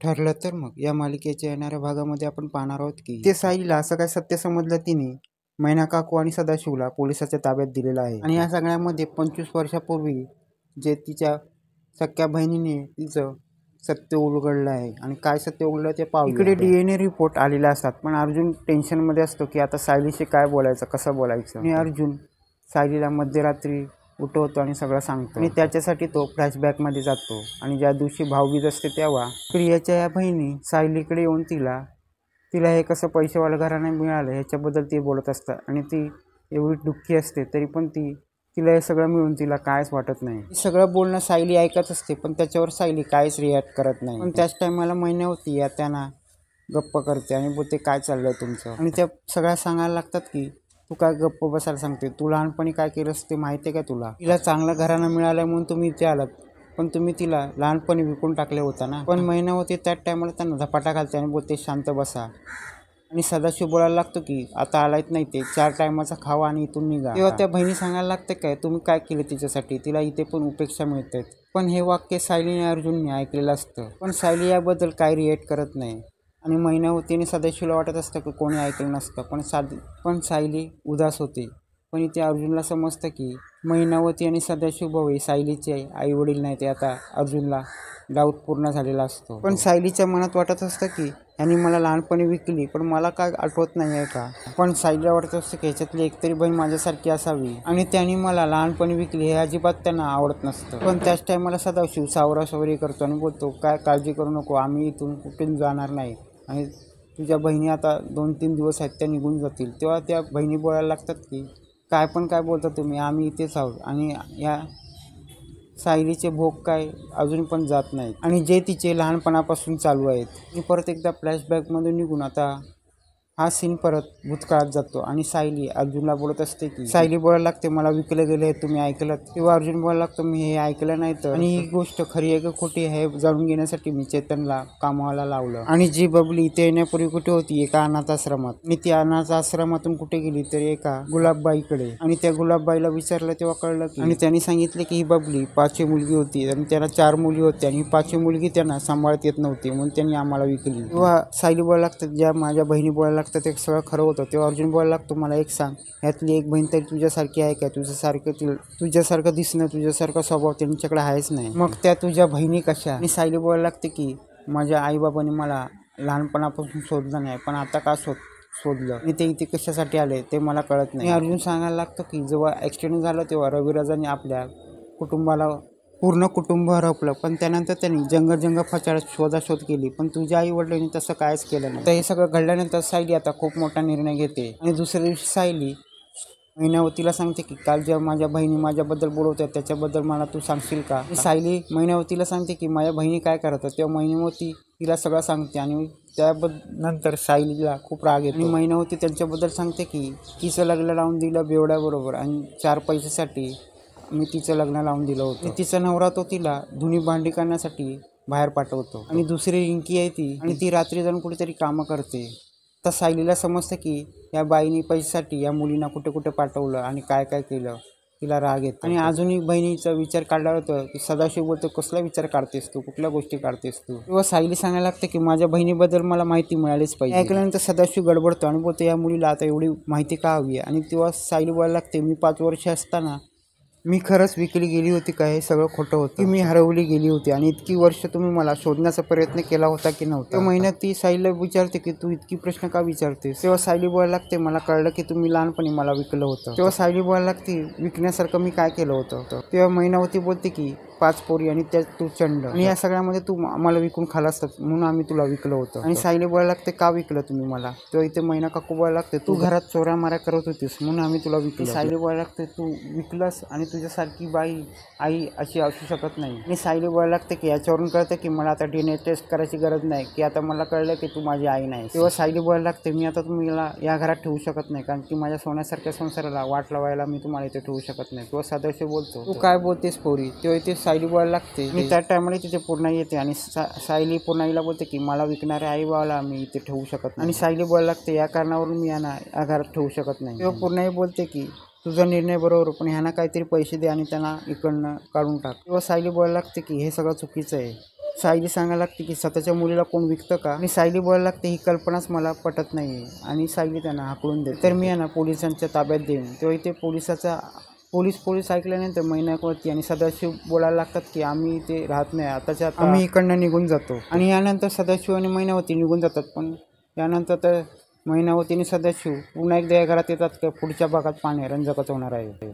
ठरलं तर मग या मालिकेच्या येणाऱ्या भागामध्ये आपण पाहणार आहोत की ते साईला असं काय सत्य समजलं तिने मैना काकू आणि सदाशिवला पोलिसाच्या ताब्यात दिलेलं आहे। आणि या सगळ्यामध्ये 25 वर्षापूर्वी जे तिच्या सख्या बहिणीने तिचं सत्य उलगडलं आहे आणि काय सत्य उलगडलं ते पाहू। इकडे DNA रिपोर्ट आलेला असतात पण अर्जुन टेन्शनमध्ये असतो की आता सायलीशी काय बोलायचं, कसं बोलायचं। आणि अर्जुन सायलीला मध्यरात्री उठवतो आणि सगळं सांगतो आणि त्याच्यासाठी तो फ्लॅशबॅकमध्ये जातो। आणि ज्या दिवशी भाऊबीज असते तेव्हा प्रियाच्या या बहिणी सायलीकडे येऊन तिला हे कसं पैसेवालं घराणं मिळालं ह्याच्याबद्दल ती बोलत असतात आणि ती एवढी दुःखी असते तरी पण तिला हे सगळं मिळून तिला कायच वाटत नाही। सगळं बोलणं सायली ऐकत असते पण त्याच्यावर सायली काहीच रिॲक्ट करत नाही। पण त्याच टायमाला मैना होती या त्यांना गप्प करते आणि बोलते काय चाललंय तुमचं। आणि त्या सगळ्या सांगायला लागतात की तू काय गप्प बसायला सांगते, तू लहानपणी काय केलंस ते माहिती आहे का तुला। तिला चांगलं घराणं मिळालं म्हणून तुम्ही इथे आलात पण तुम्ही तिला लहानपणी विकून टाकले होता ना। पण मैना होते त्याच टायमाला त्यांना झपाटा घालते आणि बोलते शांत बसा। आणि सदाशिव बोलायला लागतो की आता आलायत नाही ते 4 टायमाचा खावा आणि इथून निघा। तेव्हा त्या बहिणी सांगायला लागते काय तुम्ही काय केलं तिच्यासाठी, तिला इथे पण उपेक्षा मिळते। पण हे वाक्य सायली आणि अर्जुनने ऐकलेलं असतं पण सायली याबद्दल काय रिएक्ट करत नाही। आणि मैना होती आणि सदाशिवला वाटत असतं की कोणी ऐकलं नसतं पण सायली उदास होते। पण इथे अर्जुनला समजतं की मैनावती आणि सदाशिव भाऊ सायलीचे आई वडील नाही, ते आता अर्जुनला डाऊट पूर्ण झालेला असतो। पण सायलीच्या मनात वाटत असतं की यांनी मला लहानपणी विकली पण मला काय आठवत नाही आहे का। पण सायलीला वाटत असतं की ह्याच्यातली एकतरी बहीण माझ्यासारखी असावी आणि त्यांनी मला लहानपणी विकली हे अजिबात त्यांना आवडत नसतं। पण त्याच टायमाला सदाशिव सावरासावरी करतो आणि बोलतो काय काळजी करू नको, आम्ही इथून कुठून जाणार नाही आणि तुझ्या बहिणी आता 2-3 दिवस आहेत त्या निघून जातील। तेव्हा त्या बहिणी बोलायला लागतात की काय बोलता तुम्ही, आम्ही इथेच आहोत। आणि या सायलीचे भोग काय अजून पण जात नाहीत आणि जे तिचे लहानपणापासून चालू आहेत। मी परत एकदा फ्लॅशबॅकमध्ये निघून आता हा सीन परत भूतकाळात जातो आणि सायली अर्जुनला बोलत असते की सायली बोलायला लागते मला विकलं गेलं हे तुम्ही ऐकलं। तेव्हा अर्जुन बोलायला लागतो मी हे ऐकलं नाही तर, आणि ही गोष्ट खरी आहे का खोटी हे जाणून घेण्यासाठी मी चेतनला कामाला लावलं। आणि जी बबली इथे येण्यापूर्वी कुठे होती, एका अनाथ आश्रमात। आणि ती अनाथ आश्रमातून कुठे गेली तर एका गुलाबबाईकडे। आणि त्या गुलाबबाईला विचारलं तेव्हा कळलं की आणि त्यांनी सांगितले की ही बबली 5वी मुलगी होती आणि त्याला 4 मुली होत्या आणि 5वी मुलगी त्यांना सांभाळता येत नव्हती म्हणून त्यांनी आम्हाला विकली। तेव्हा सायली बोलायला लागतात ज्या माझ्या बहिणी बोलायला लागतात ते सगळं खरं होतं। तेव्हा अर्जुन बोलायला लागतो मला एक सांग, ह्यातली एक बहीण तरी तुझ्यासारखी आहे का, तुझ्यासारखं दिसणं, तुझ्यासारखा स्वभाव त्यांच्याकडे आहेच नाही, मग त्या तुझ्या बहिणी कशा। आणि सायली बोलायला लागते की माझ्या आईबाबांनी मला लहानपणापासून शोधलं नाही पण आता का शोधलं आणि ते इथे कशासाठी आले ते मला कळत नाही। अर्जुन सांगायला लागतो की जेव्हा ॲक्सिडेंट झालं तेव्हा रविराजांनी आपल्या कुटुंबाला पूर्ण कुटुंब हरपलं पण त्यानंतर त्यांनी जंग शोधाशोध केली पण तुझ्या आई वडिलांनी तसं कायच केलं नाही। तर हे सगळं घडल्यानंतर सायली आता खूप मोठा निर्णय घेते आणि दुसऱ्या दिवशी सायली मैनावतीला सांगते की काल जेव्हा माझ्या बहिणी माझ्याबद्दल बोलत होत्या त्याच्याबद्दल मला तू सांगशील का। सायली मैनावतीला सांगते की माझ्या बहिणी काय करत तेव्हा मैनावती तिला सगळं सांगते आणि नंतर सायलीला खूप राग येतो आणि मैनावती त्यांच्याबद्दल सांगते की तिचं लग्न लावून दिलं बेवड्याबरोबर आणि 4 पैशासाठी मी तिचं लग्न लावून दिलं होतं। आणि तिचा नवरा तो तिला धुणी भांडी करण्यासाठी बाहेर पाठवतो आणि दुसरी रिंकी आहे ती आणि ती रात्री जाऊन कुठेतरी कामं करते। तर सायलीला समजतं की या बाईनी पैशासाठी या मुलींना कुठे कुठे पाठवलं आणि काय काय केलं, तिला राग येतो। आणि अजूनही बहिणीचा विचार काढला होतं की सदाशिव बोलतो कसला विचार काढतेस तू, कुठल्या गोष्टी काढतेस तू। तेव्हा सायली सांगायला लागते की माझ्या बहिणीबद्दल मला माहिती मिळालीच पाहिजे। ऐकल्यानंतर सदाशिव गडबडतो आणि बोलतो या मुलीला आता एवढी माहिती का हवी आहे। आणि तेव्हा सायली बोलायला लागते मी 5 वर्ष असताना मी खरंच विकली गेली होती का, हे सगळं खोटं होतं की मी हरवली गेली होती आणि इतकी वर्ष तुम्ही मला शोधण्याचा प्रयत्न केला होता की नव्हता। त्या महिन्यात ती सायलीला विचारते की तू इतकी प्रश्न का विचारतेस। तेव्हा सायली बोलायला लागते मला कळलं की तुम्ही लहानपणी मला विकलं होतं। तेव्हा सायली बोलायला लागते विकण्यासारखं मी काय केलं होतं। तेव्हा मैनावती बोलते की 5 पोरी आणि त्यात तू चंड आणि या सगळ्यामध्ये तू आम्हाला विकून खालास म्हणून आम्ही तुला विकलं होतं। आणि सायली बोलायला लागते का विकलं तुम्ही मला। तेव्हा इथे मैना काकू बोलायला लागते तू घरात चोऱ्या माऱ्या करत होतीस म्हणून आम्ही तुला विकलं। सायली बोलायला लागते तू विकलंस आणि तुझ्यासारखी बाई आई अशी असू शकत नाही। आणि सायली बोलायला लागते की याच्यावरून कळतं की मला आता DNA टेस्ट करायची गरज नाही की आता मला कळलं की तू माझी आई नाही। तेव्हा सायली बोलायला लागते मी आता तुम्हाला या घरात ठेवू शकत नाही कारण की माझ्या सोन्यासारख्या संसाराला वाट लावायला मी तुम्हाला इथे ठेवू शकत नाही। तेव्हा सदाशिव बोलतो तू काय बोलतेस पोरी। तेव्हा इथे सायली बोलायला लागते आणि त्या टायमाला तिथे पूर्णाई येते आणि सायली पूर्णाईला बोलते की मला विकणाऱ्या आई बाबाला मी इथे ठेवू शकत नाही। आणि सायली बोलायला लागते या कारणावरून मी यांना या घरात ठेवू शकत नाही। तेव्हा पूर्णाई बोलते की तुझा निर्णय बरोबर पण ह्यांना काहीतरी पैसे दे आणि त्यांना इकडनं काढून टाक। तेव्हा सायली बोलायला लागते की हे सगळं चुकीचं आहे। सायली सांगायला लागते की स्वतःच्या मुलीला कोण विकतं का, आणि सायली बोलायला लागते ही कल्पनाच मला पटत नाही, आणि सायली त्यांना हाकलून देते. तर मी पोलिसांच्या ताब्यात देईन. तेव्हा इथे पोलीस ऐकल्यानंतर मैनाकवती आणि सदाशिव बोलायला लागतात की आम्ही इथे राहत नाही, आताच्या आम्ही इकडनं निघून जातो. आणि यानंतर सदाशिव आणि मैनावती निघून जातात. पण यानंतर तर मैनावती आणि सदाशिव पुन्हा एकदा या घरात येतात. पुढच्या भागात पाहणे रंजकच होणार आहे.